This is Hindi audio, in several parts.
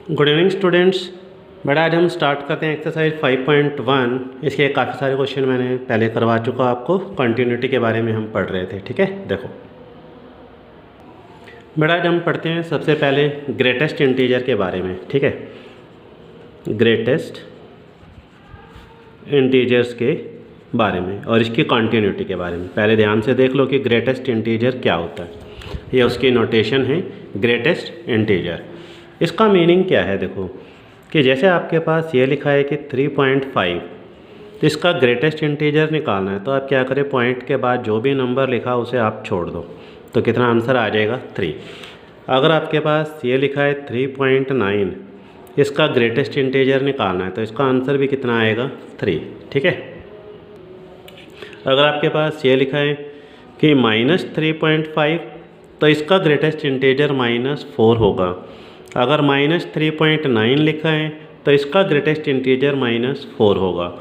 Good evening students. बेटा आज हम स्टार्ट करते हैं एक्सरसाइज 5.1। इसके काफ़ी सारे क्वेश्चन मैंने पहले करवा चुका आपको, कंटिन्यूटी के बारे में हम पढ़ रहे थे। ठीक है, देखो बेटा आज हम पढ़ते हैं सबसे पहले ग्रेटेस्ट इंटीजर के बारे में। ठीक है, ग्रेटेस्ट इंटीजर्स के बारे में और इसकी कंटिन्यूटी के बारे में पहले ध्यान से देख लो कि ग्रेटेस्ट इंटीजर क्या होता है। ये उसकी नोटेशन है ग्रेटेस्ट इंटीजर। इसका मीनिंग क्या है, देखो कि जैसे आपके पास ये लिखा है कि 3.5, तो इसका ग्रेटेस्ट इंटीजर निकालना है तो आप क्या करें, पॉइंट के बाद जो भी नंबर लिखा उसे आप छोड़ दो, तो कितना आंसर आ जाएगा 3। अगर आपके पास ये लिखा है 3.9, इसका ग्रेटेस्ट इंटीजर निकालना है तो इसका आंसर भी कितना आएगा 3। ठीक है, अगर आपके पास ये लिखा है कि -3.5, तो इसका ग्रेटेस्ट इंटीजर -4 होगा। अगर -3.9 लिखा है तो इसका ग्रेटेस्ट इंटीजर -4 होगा।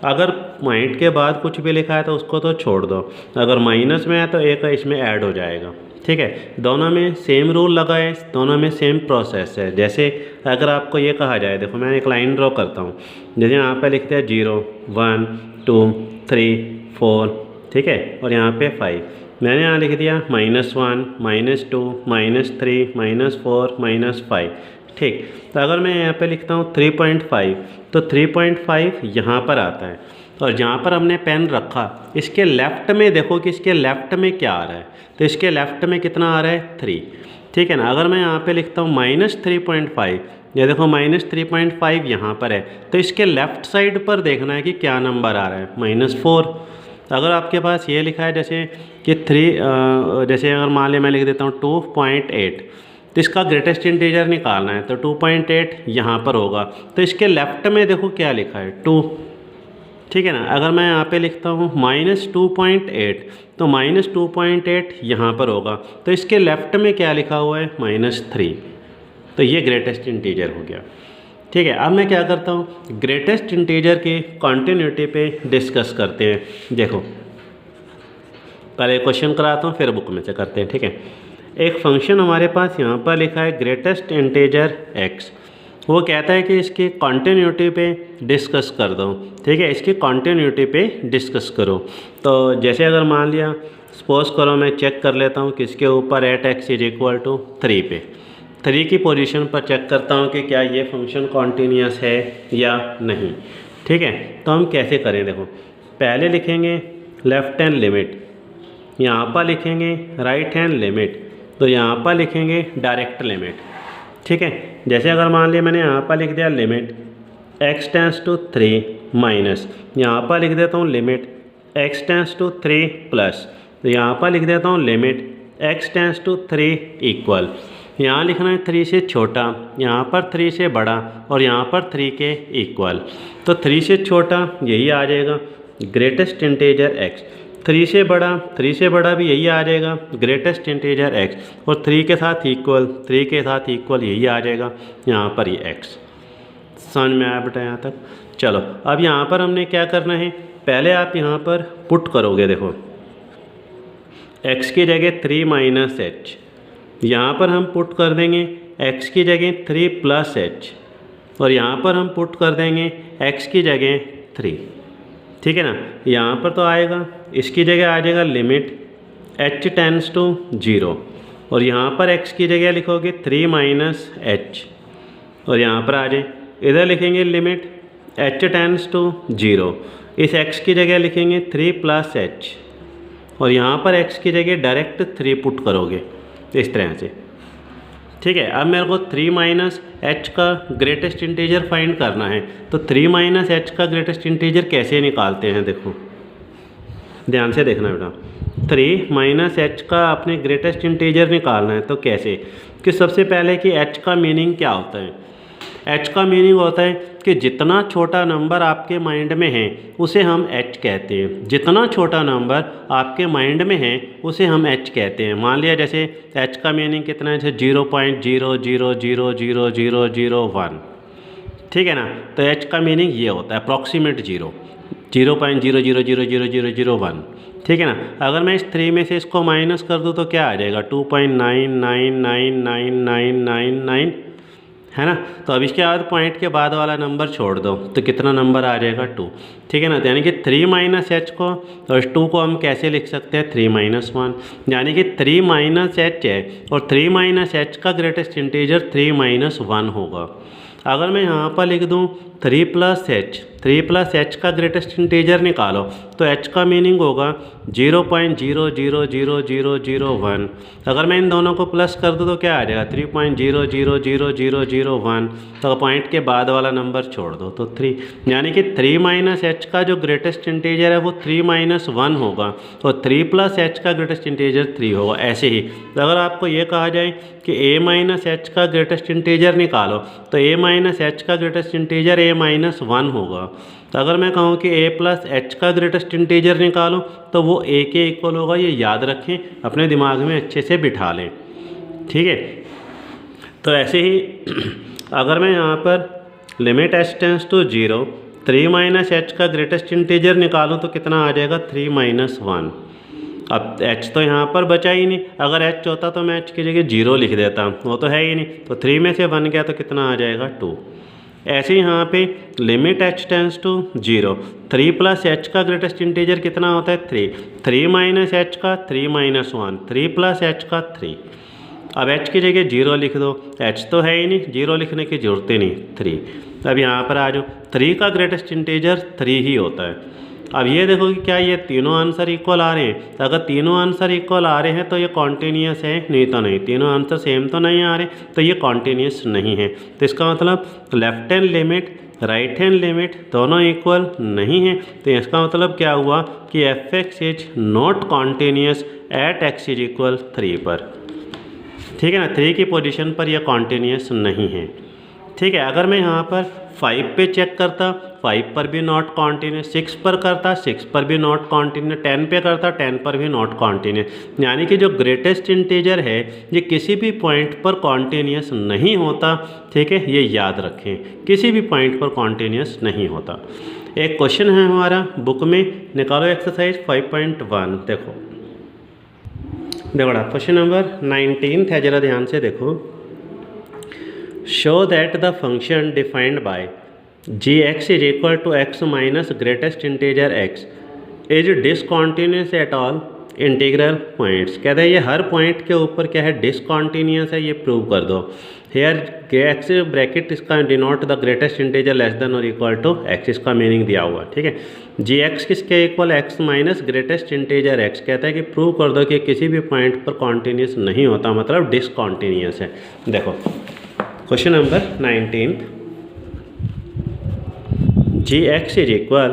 अगर पॉइंट के बाद कुछ भी लिखा है तो उसको तो छोड़ दो, अगर माइनस में है तो एक इसमें ऐड हो जाएगा। ठीक है, दोनों में सेम रूल लगा है, दोनों में सेम प्रोसेस है। जैसे अगर आपको ये कहा जाए, देखो मैं एक लाइन ड्रॉ करता हूँ, जैसे यहाँ पे लिखते हैं 0 1 2 3 4, ठीक है, और यहाँ पे 5। मैंने यहाँ लिख दिया -1 -2 -3 -4 -5। ठीक, तो अगर मैं यहाँ पे लिखता हूँ 3.5, तो 3.5 यहाँ पर आता है, और जहाँ पर हमने पेन रखा इसके लेफ़्ट में देखो कि इसके लेफ़्ट में क्या आ रहा है, तो इसके लेफ़्ट में कितना आ रहा है 3। ठीक है ना, अगर मैं यहाँ पे लिखता हूँ -3.5, ये देखो -3.5 यहाँ पर है, तो इसके लेफ़्ट साइड पर देखना है कि क्या नंबर आ रहा है, -4। अगर आपके पास ये लिखा है जैसे कि 3, जैसे अगर मान लिया मैं लिख देता हूँ 2.8, तो इसका ग्रेटेस्ट इंटीजर निकालना है तो 2.8 यहाँ पर होगा, तो इसके लेफ़्ट में देखो क्या लिखा है 2। ठीक है ना, अगर मैं यहाँ पे लिखता हूँ -2.8, तो -2.8 यहाँ पर होगा, तो इसके लेफ़्ट में क्या लिखा हुआ है -3, तो ये ग्रेटेस्ट इंटीजर हो गया। ठीक है, अब मैं क्या करता हूँ, ग्रेटेस्ट इंटीजर की कंटिन्यूटी पे डिस्कस करते हैं। देखो पहले क्वेश्चन कराता हूँ फिर बुक में से करते हैं। ठीक है, एक फंक्शन हमारे पास यहाँ पर लिखा है ग्रेटेस्ट इंटीजर x, वो कहता है कि इसकी कंटिन्यूटी पे डिस्कस कर दो। ठीक है, इसकी कंटिन्यूटी पे डिस्कस करो। तो जैसे अगर मान लिया, सपोज करो मैं चेक कर लेता हूँ किसके ऊपर @x = 3 पे, 3 की पोजीशन पर चेक करता हूँ कि क्या ये फंक्शन कॉन्टीन्यूअस है या नहीं। ठीक है, तो हम कैसे करें, देखो पहले लिखेंगे लेफ़्ट हैंड लिमिट, यहाँ पर लिखेंगे राइट हैंड लिमिट, तो यहाँ पर लिखेंगे डायरेक्ट लिमिट। ठीक है, जैसे अगर मान लिया मैंने यहाँ पर लिख दिया लिमिट x → 3 माइनस, यहाँ पर लिख देता हूँ लिमिट x → 3 प्लस, तो यहाँ पर लिख देता हूँ लिमिट x → 3 इक्वल, यहाँ लिखना है 3 से छोटा, यहाँ पर 3 से बड़ा, और यहाँ पर 3 के इक्वल। तो 3 से छोटा यही आ जाएगा ग्रेटेस्ट इंटीजर x, 3 से बड़ा भी यही आ जाएगा ग्रेटेस्ट इंटीजर x, और 3 के साथ इक्वल यही आ जाएगा यहाँ पर ये x। समझ में आया बेटा यहाँ तक? चलो अब यहाँ पर हमने क्या करना है, पहले आप यहाँ पर पुट करोगे, देखो x की जगह 3 - h, यहाँ पर हम पुट कर देंगे x की जगह 3 + h, और यहाँ पर हम पुट कर देंगे x की जगह 3। ठीक है ना, यहाँ पर तो आएगा, इसकी जगह आ जाएगा लिमिट h → 0, और यहाँ पर x की जगह लिखोगे 3 - h, और यहाँ पर आ जाए, इधर लिखेंगे लिमिट h → 0, इस x की जगह लिखेंगे 3 + h, और यहाँ पर x की जगह डायरेक्ट 3 पुट करोगे इस तरह से। ठीक है, अब मेरे को 3 - h का ग्रेटेस्ट इंटीजर फाइंड करना है, तो 3 - h का ग्रेटेस्ट इंटीजर कैसे निकालते हैं, देखो ध्यान से देखना बेटा। 3 - h का अपने ग्रेटेस्ट इंटीजर निकालना है तो कैसे, कि सबसे पहले कि h का मीनिंग क्या होता है। h का मीनिंग होता है कि जितना छोटा नंबर आपके माइंड में है उसे हम h कहते हैं, जितना छोटा नंबर आपके माइंड में है उसे हम h कहते हैं। मान लिया जैसे h का मीनिंग कितना है, जैसे 0.0000001। ठीक है ना, तो h का मीनिंग ये होता है अप्रॉक्सीमेट 0.0000001। ठीक है ना, अगर मैं इस 3 में से इसको माइनस कर दूँ तो क्या आ जाएगा 2.9999999। है ना। तो अब इसके बाद पॉइंट के बाद वाला नंबर छोड़ दो तो कितना नंबर आ जाएगा 2, ठीक है ना। तो यानी कि 3 माइनस एच को और 2 को हम कैसे लिख सकते हैं 3 माइनस 1, यानी कि 3 माइनस एच है और 3 माइनस एच का ग्रेटेस्ट इंटीजर 3 माइनस 1 होगा। अगर मैं यहाँ पर लिख दूँ 3 प्लस एच, 3 प्लस एच का ग्रेटेस्ट इंटीजर निकालो तो एच का मीनिंग होगा 0.000001। अगर मैं इन दोनों को प्लस कर दूँ तो क्या आ जाएगा 3.000001। तो पॉइंट के बाद वाला नंबर छोड़ दो तो 3, यानी कि 3 माइनस एच का जो ग्रेटेस्ट इंटीजर है वो 3 माइनस 1 होगा और 3 प्लस एच का ग्रेटेस्ट इंटीजर 3 होगा। ऐसे ही अगर आपको ये कहा जाए कि a माइनस एच का ग्रेटेस्ट इंटीजर निकालो तो a माइनस एच का ग्रेटेस्ट इंटीजर a माइनस 1 होगा। तो अगर मैं कहूँ कि a प्लस एच का ग्रेटेस्ट इंटीजर निकालो तो वो a के इक्वल होगा। ये याद रखें, अपने दिमाग में अच्छे से बिठा लें, ठीक है। तो ऐसे ही अगर मैं यहाँ पर limit h tends to 0 3 minus h का ग्रेटेस्ट इंटीजर निकालूँ तो कितना आ जाएगा 3 माइनस 1। अब h तो यहाँ पर बचा ही नहीं, अगर h होता तो मैं h की जगह 0 लिख देता, वो तो है ही नहीं। तो 3 में से 1 गया तो कितना आ जाएगा 2। ऐसे ही यहाँ पे limit h tends to 0 3 plus h का ग्रेटेस्ट इंटीजर कितना होता है 3 माइनस एच का 3 माइनस 1, 3 प्लस एच का 3। अब h की जगह 0 लिख दो, h तो है ही नहीं, 0 लिखने की जरूरत ही नहीं 3। अब यहाँ पर आ जाओ 3 का ग्रेटेस्ट इंटीजर 3 ही होता है। अब ये देखो कि क्या ये तीनों आंसर इक्वल आ रहे हैं। तो अगर तीनों आंसर इक्वल आ रहे हैं तो ये कॉन्टीन्यूअस है, नहीं तो नहीं। तीनों आंसर सेम तो नहीं आ रहे तो ये कॉन्टीन्यूअस नहीं है। तो इसका मतलब left hand limit right hand limit दोनों इक्वल नहीं है। तो इसका मतलब क्या हुआ कि f x is not continuous at x is equal 3 पर, ठीक है ना। 3 की पोजीशन पर यह कॉन्टीन्यूअस नहीं है, ठीक है। अगर मैं यहाँ पर 5 पे चेक करता 5 पर भी नॉट कॉन्टीन्यूअस, 6 पर करता 6 पर भी नॉट कॉन्टीन्यूअस, 10 पे करता 10 पर भी नॉट कॉन्टीन्यूअस। यानी कि जो ग्रेटेस्ट इंटीजर है ये किसी भी पॉइंट पर कॉन्टीन्यूअस नहीं होता, ठीक है। ये याद रखें, किसी भी पॉइंट पर कॉन्टीन्यूअस नहीं होता। एक क्वेश्चन है हमारा बुक में, निकालो एक्सरसाइज 5.1। देखो क्वेश्चन नंबर 19 है, ज़रा ध्यान से देखो। Show that the function defined by gx is equal to x minus greatest integer x is discontinuous at all integral points। कहते हैं ये हर पॉइंट के ऊपर क्या है डिसकॉन्टीन्यूस है, ये प्रूव कर दो। हेयर x ब्रैकेट इसका denote the greatest integer less than और इक्वल टू x, इसका मीनिंग दिया हुआ, ठीक है। gx किसके equal x minus greatest integer x। कहता है कि प्रूव कर दो कि किसी भी पॉइंट पर कॉन्टीन्यूस नहीं होता, मतलब डिसकॉन्टीन्यूस है। देखो question number 19, gx is equal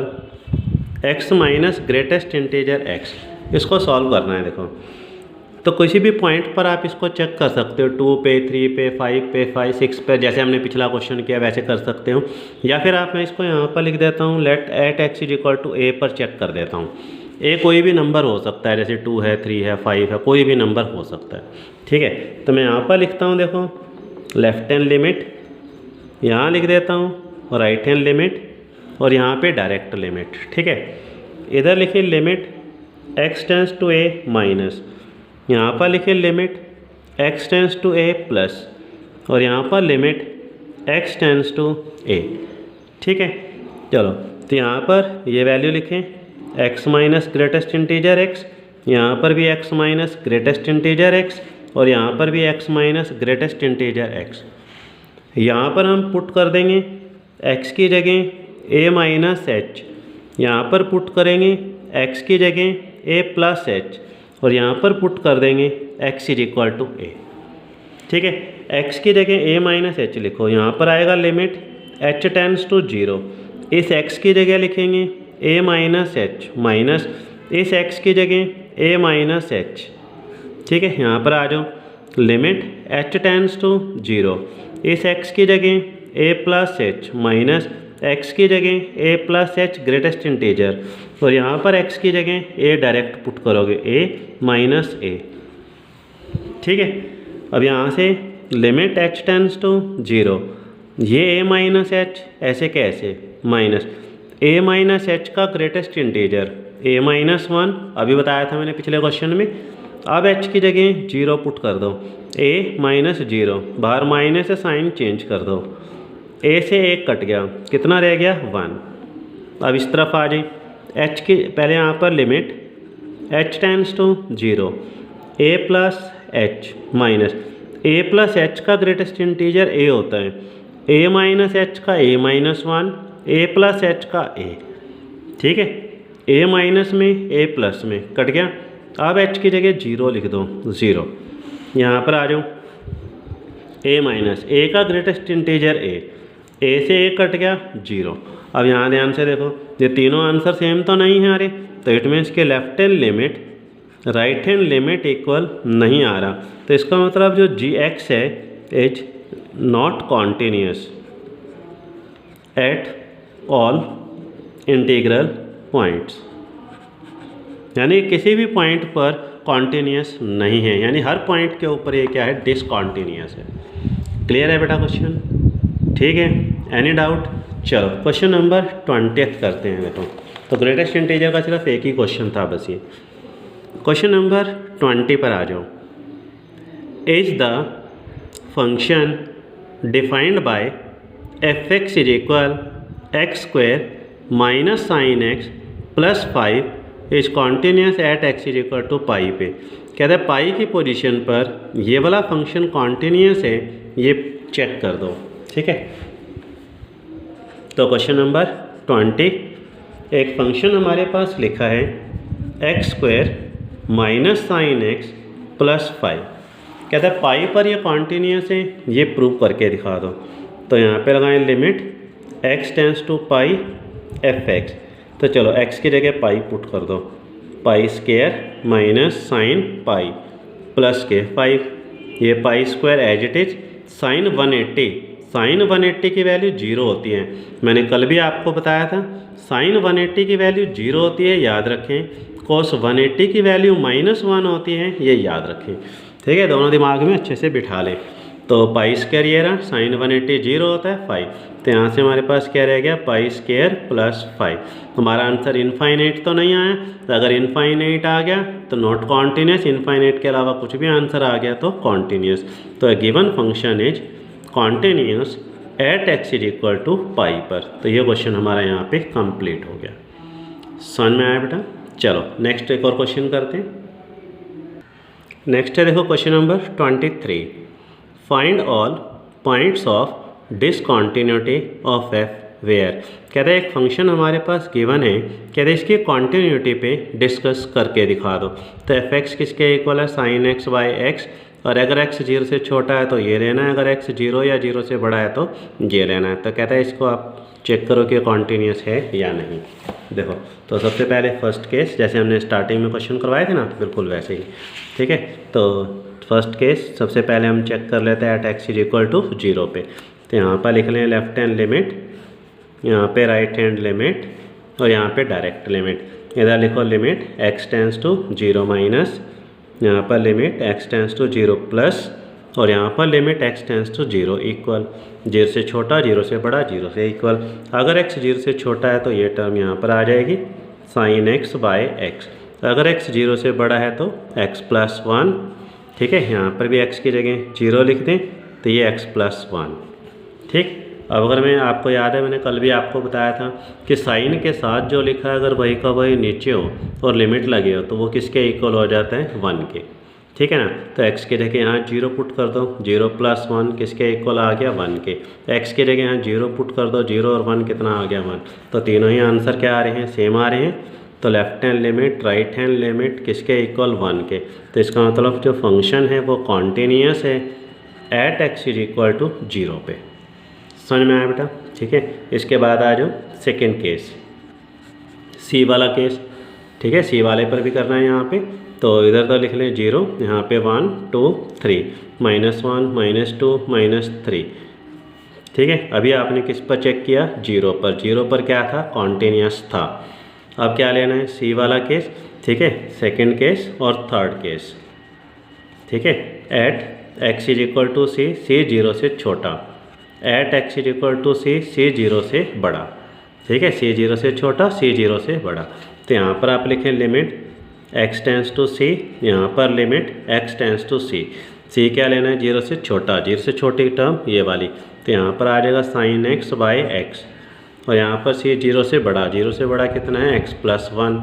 x minus greatest integer x, इसको सॉल्व करना है। देखो तो किसी भी पॉइंट पर आप इसको चेक कर सकते हो, 2 पे 3 पे 5 पे 5 6 पे, जैसे हमने पिछला क्वेश्चन किया वैसे कर सकते हो। या फिर आप मैं इसको यहाँ पर लिख देता हूँ let at x is equal to a पर चेक कर देता हूँ। a कोई भी नंबर हो सकता है, जैसे 2 है 3 है 5 है, कोई भी नंबर हो सकता है, ठीक है। तो मैं यहाँ पर लिखता हूँ, देखो लेफ्ट हैंड लिमिट यहाँ लिख देता हूँ और राइट हैंड लिमिट और यहाँ पे डायरेक्ट लिमिट, ठीक है। इधर लिखिए limit x tends to a minus, यहाँ पर लिखिए limit x tends to a plus और यहाँ पर limit x tends to a, ठीक है। चलो तो यहाँ पर ये वैल्यू लिखें x minus greatest integer x, यहाँ पर भी x minus greatest integer x और यहाँ पर भी x minus greatest integer x। यहाँ पर हम पुट कर देंगे x की जगह a माइनस h, यहाँ पर पुट करेंगे x की जगह a प्लस h और यहाँ पर पुट कर देंगे x is equal to a, ठीक है। x की जगह a माइनस h लिखो, यहाँ पर आएगा लिमिट h टेंस टू 0, इस x की जगह लिखेंगे a माइनस h माइनस इस x की जगह a माइनस h, ठीक है। यहाँ पर आ जाओ लिमिट h टेंस टू 0, इस x की जगह a plus h minus x की जगह a plus h greatest integer और यहाँ पर x की जगह a डायरेक्ट पुट करोगे a माइनस a, ठीक है। अब यहाँ से लिमिट h टेंस टू 0, ये a माइनस h ऐसे कैसे माइनस a माइनस h का ग्रेटेस्ट इंटीजर a माइनस 1, अभी बताया था मैंने पिछले क्वेश्चन में, अब एच की जगह 0 पुट कर दो, ए माइनस 0, बाहर माइनस से साइन चेंज कर दो, ए से 1 कट गया, कितना रह गया 1। अब इस तरफ आ जाए, एच की पहले यहाँ पर limit h tends to 0, a plus h minus a plus h का ग्रेटेस्ट इंटीजर ए होता है, ए माइनस एच का a minus 1, a plus h का ए, ठीक है, ए माइनस में ए प्लस में कट गया। अब एच की जगह 0 लिख दो, 0। यहाँ पर आ जाओ, ए माइनस ए का ग्रेटेस्ट इंटीजर ए से ए कट गया 0। अब यहाँ ध्यान से देखो, ये तीनों आंसर सेम तो नहीं है, अरे तो इट मीन्स के left hand limit right hand limit equal नहीं आ रहा, तो इसका मतलब जो जी एक्स है is not continuous at all integral points, यानी किसी भी पॉइंट पर कॉन्टीन्यूस नहीं है, यानी हर पॉइंट के ऊपर ये क्या है, डिसकॉन्टीन्यूस है। क्लियर है बेटा क्वेश्चन, ठीक है, एनी डाउट। चलो क्वेश्चन नंबर 20 करते हैं। देखो तो ग्रेटेस्ट इंटीजर का सिर्फ एक ही क्वेश्चन था बस ये। क्वेश्चन नंबर 20 पर आ जाओ। Is the function defined by f x is equal x square minus sine x plus 5 is continuous at x is equal to pi पे। कहते हैं पाई की पोजीशन पर ये वाला फंक्शन कॉन्टीन्यूस है, ये चेक कर दो, ठीक है। तो क्वेश्चन नंबर 20, एक फंक्शन हमारे पास लिखा है x square minus sine x plus 5। कहता है पाई पर ये कॉन्टीन्यूस है, ये प्रूव करके दिखा दो। तो यहाँ पे लगाएं limit x tends to pi f x, तो चलो x की जगह पाई पुट कर दो, pi square minus sine pi plus के 5, ये pi square as it is sine 180 की वैल्यू 0 होती है। मैंने कल भी आपको बताया था साइन 180 की वैल्यू 0 होती है, याद रखें। कोस 180 की वैल्यू -1 होती है, ये याद रखें, ठीक है, दोनों दिमाग में अच्छे से बिठा लें। तो पाई स्क्वायर ये रहा, साइन 180 0 होता है 5, तो यहाँ से हमारे पास क्या रह गया, पाई स्क्वायर प्लस 5। हमारा आंसर इनफाइनाइट तो नहीं आया, तो अगर इनफाइनाइट आ गया तो नॉट कॉन्टीन्यूस, इनफाइनाइट के अलावा कुछ भी आंसर आ गया तो कॉन्टीन्यूस। तो given function is continuous at x is equal to pi पर। तो ये क्वेश्चन हमारा यहाँ पे कंप्लीट हो गया। समझ में आया बेटा। चलो नेक्स्ट एक और क्वेश्चन करते हैं। नेक्स्ट है देखो question number 23, find all points of discontinuity of f where. कहते हैं एक फंक्शन हमारे पास गिवन है, कहते हैं इसकी कॉन्टिन्यूटी पे डिस्कस करके दिखा दो। तो एफ एक्स किसके इक्वल है, साइन एक्स बाई एक्स, और अगर x 0 से छोटा है तो ये लेना है, अगर x 0 या 0 से बड़ा है तो ये लेना है। तो कहता है इसको आप चेक करो कि कॉन्टीन्यूस है या नहीं। देखो तो सबसे पहले फर्स्ट केस, जैसे हमने स्टार्टिंग में क्वेश्चन करवाए थे ना, बिल्कुल वैसे ही, ठीक है। तो फर्स्ट केस सबसे पहले हम चेक कर लेते हैं at x is equal to 0 पे। तो यहाँ पर लिख लें लेफ्ट हैंड लिमिट, यहाँ पे राइट हैंड लिमिट, और यहाँ पे डायरेक्ट लिमिट। इधर लिखो limit x tends to 0 minus, यहाँ पर limit x tends to 0 plus, और यहाँ पर limit x tends to 0 equal, 0 से छोटा 0 से बड़ा 0 से इक्वल। अगर x 0 से छोटा है तो ये टर्म यहाँ पर आ जाएगी साइन x बाय x, अगर x 0 से बड़ा है तो x प्लस 1, ठीक है। यहाँ पर भी x की जगह 0 लिख दें तो ये x प्लस 1, ठीक। अब अगर मैं आपको याद है, मैंने कल भी आपको बताया था कि साइन के साथ जो लिखा है अगर वही का वही नीचे हो और लिमिट लगे हो तो वो किसके इक्वल हो जाता है, 1 के, ठीक है ना। तो x की जगह यहाँ 0 पुट कर दो, 0 प्लस 1 किसके इक्वल आ गया, 1 के। x की जगह यहाँ 0 पुट कर दो, 0 और 1 कितना आ गया, 1। तो तीनों ही आंसर क्या आ रहे हैं, सेम आ रहे हैं। तो left hand limit right hand limit किसके इक्वल, 1 के। तो इसका मतलब जो फंक्शन है वो कॉन्टीन्यूस है at x is equal to 0 पे। समझ में आया बेटा, ठीक है। इसके बाद आ जाओ सेकेंड केस, सी वाला केस, ठीक है। सी वाले पर भी करना है यहाँ पे। तो इधर तो लिख लें 0, यहाँ पे 1 2 3, -1 -2 -3, ठीक है। अभी आपने किस पर चेक किया, 0 पर। 0 पर क्या था, कॉन्टीन्यूस था। अब क्या लेना है, सी वाला केस, ठीक है, सेकेंड केस और थर्ड केस, ठीक है। At x is equal to c, c 0 से छोटा, at x is equal to c, c 0 से बड़ा, ठीक है। सी 0 से छोटा, सी 0 से बड़ा। तो यहाँ पर आप लिखें limit x tends to c, यहाँ पर limit x tends to c। c क्या लेना है? 0 से छोटा, 0 से छोटी टर्म ये वाली, तो यहाँ पर आ जाएगा sin x बाई एक्स। और यहाँ पर c 0 से बड़ा, 0 से बड़ा कितना है? x plus 1।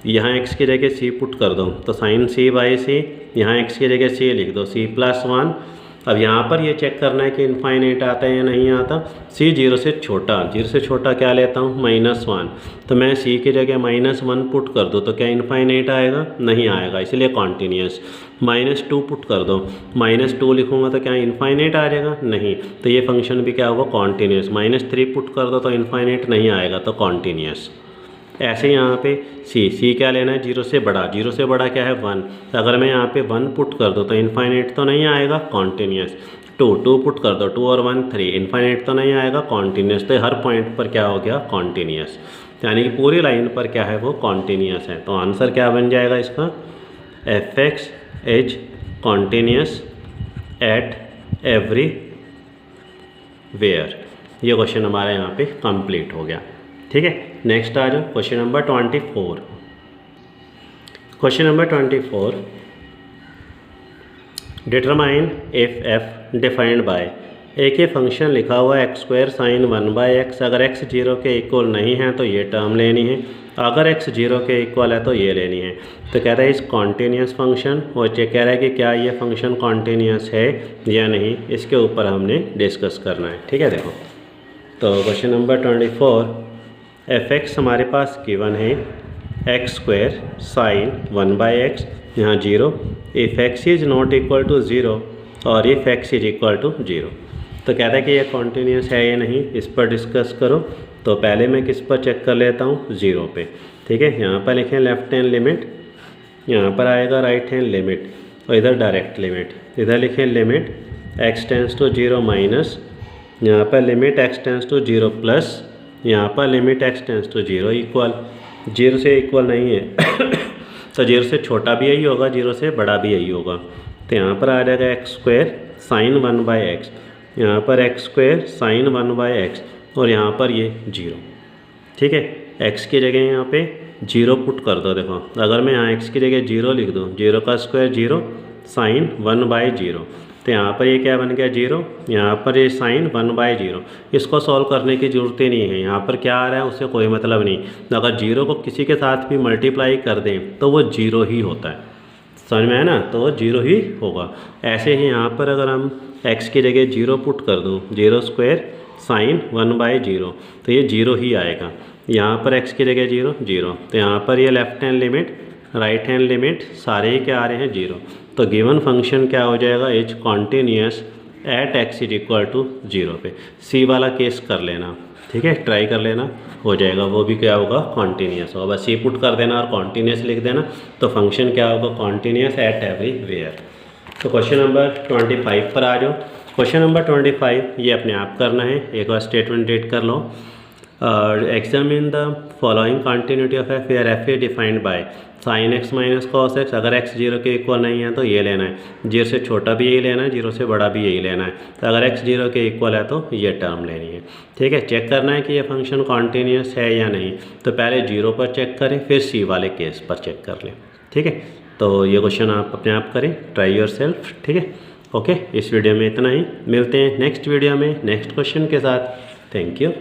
यहाँ x की जगह c पुट कर दो तो sin c बाई c, यहाँ x की जगह c लिख दो c प्लस 1। अब यहाँ पर ये चेक करना है कि इनफाइनाइट आता है या नहीं आता। c 0 से छोटा, 0 से छोटा क्या लेता हूँ? -1। तो मैं c की जगह -1 पुट कर दो तो क्या इनफाइनाइट आएगा? नहीं आएगा, इसलिए कॉन्टीन्यूस। -2 पुट कर दो, -2 लिखूँगा तो क्या इनफाइनाइट आ जाएगा? नहीं, तो ये फंक्शन भी क्या होगा? कॉन्टीन्यूस। -3 पुट कर दो तो इनफाइनाइट नहीं आएगा, तो कॉन्टीन्यूस। ऐसे यहाँ पे c क्या लेना है? 0 से बड़ा, 0 से बड़ा क्या है? 1। तो अगर मैं यहाँ पे 1 पुट कर दूँ तो इनफाइनाइट तो नहीं आएगा, कॉन्टीन्यूस। 2 पुट कर दो, 2 और 1 3, इनफाइनाइट तो नहीं आएगा, कॉन्टीन्यूस। तो हर पॉइंट पर क्या हो गया? कॉन्टीन्यूस। यानी कि पूरी लाइन पर क्या है? वो कॉन्टीन्यूस है। तो आंसर क्या बन जाएगा इसका? f(x) is continuous at everywhere. ये क्वेश्चन हमारा यहाँ पे कंप्लीट हो गया। ठीक है, नेक्स्ट आ जाओ question number 24। Question number 24, determine if f defined by. एक ये फंक्शन लिखा हुआ है x² sin 1/x। अगर x 0 के इक्वल नहीं है तो ये टर्म लेनी है, अगर x 0 के इक्वल है तो ये लेनी है। तो कह रहा है इस कॉन्टीन्यूस फंक्शन, और ये कह रहा है कि क्या ये फंक्शन कॉन्टीन्यूस है या नहीं, इसके ऊपर हमने डिस्कस करना है। ठीक है, देखो तो क्वेश्चन नंबर 24, f(x) हमारे पास गिवन है x² sin 1/x, यहाँ 0। If x is not equal to 0 और if x is equal to 0। तो कहता है कि ये कॉन्टीन्यूस है या नहीं, इस पर डिस्कस करो। तो पहले मैं किस पर चेक कर लेता हूँ? 0 पे। ठीक है, यहाँ पर लिखें लेफ्ट हैंड लिमिट, यहाँ पर आएगा राइट हैंड लिमिट, और इधर डायरेक्ट लिमिट। इधर लिखें limit x tends to 0 minus, यहाँ पर limit x tends to 0 plus, यहाँ पर limit x tends to 0 equal. 0 से इक्वल नहीं है तो 0 से छोटा भी यही होगा, 0 से बड़ा भी यही होगा। तो यहाँ पर आ जाएगा x² sin 1/x, यहाँ पर x² sin 1/x, और यहाँ पर ये 0। ठीक है, x की जगह यहाँ पे 0 पुट कर दो। देखो अगर मैं यहाँ x की जगह 0 लिख दूँ, 0 का स्क्वायर 0 sin 1/0, तो यहाँ पर ये क्या बन गया? 0। यहाँ पर ये sin 1/0। इसको सॉल्व करने की ज़रूरत ही नहीं है, यहाँ पर क्या आ रहा है उससे कोई मतलब नहीं। अगर 0 को किसी के साथ भी मल्टीप्लाई कर दें तो वो 0 ही होता है, समझ में है ना? तो वो 0 ही होगा। ऐसे ही यहाँ पर अगर हम x की जगह 0 पुट कर दूँ, 0² sin 1/0, तो ये 0 ही आएगा। यहाँ पर x की जगह 0 0, तो यहाँ पर ये left hand limit right hand limit सारे ही क्या आ रहे हैं? 0। तो गिवन फंक्शन क्या हो जाएगा? Is continuous at x is equal to 0 पे। सी वाला केस कर लेना, ठीक है, ट्राई कर लेना, हो जाएगा। वो भी क्या होगा? कॉन्टीन्यूस होगा। बस सी पुट कर देना और कॉन्टीन्यूस लिख देना, तो फंक्शन क्या होगा? Continuous at everywhere. तो क्वेश्चन नंबर 25 पर आ जाओ। क्वेश्चन नंबर 25 ये अपने आप करना है, एक बार स्टेटमेंट रीड कर लो। Examine the following continuity of f where f is defined by sin x minus cos x। अगर x 0 के इक्वल नहीं है तो ये लेना है, 0 से छोटा भी यही लेना है, 0 से बड़ा भी यही लेना है। तो अगर x 0 के इक्वल है तो ये टर्म लेनी है। ठीक है, चेक करना है कि ये फंक्शन कॉन्टीन्यूस है या नहीं। तो पहले 0 पर चेक करें, फिर c वाले केस पर चेक कर लें। ठीक है, तो ये क्वेश्चन आप अपने आप करें, ट्राई योर सेल्फ। ठीक है, ओके, इस वीडियो में इतना ही। मिलते हैं नेक्स्ट वीडियो में नेक्स्ट क्वेश्चन के साथ। Thank you.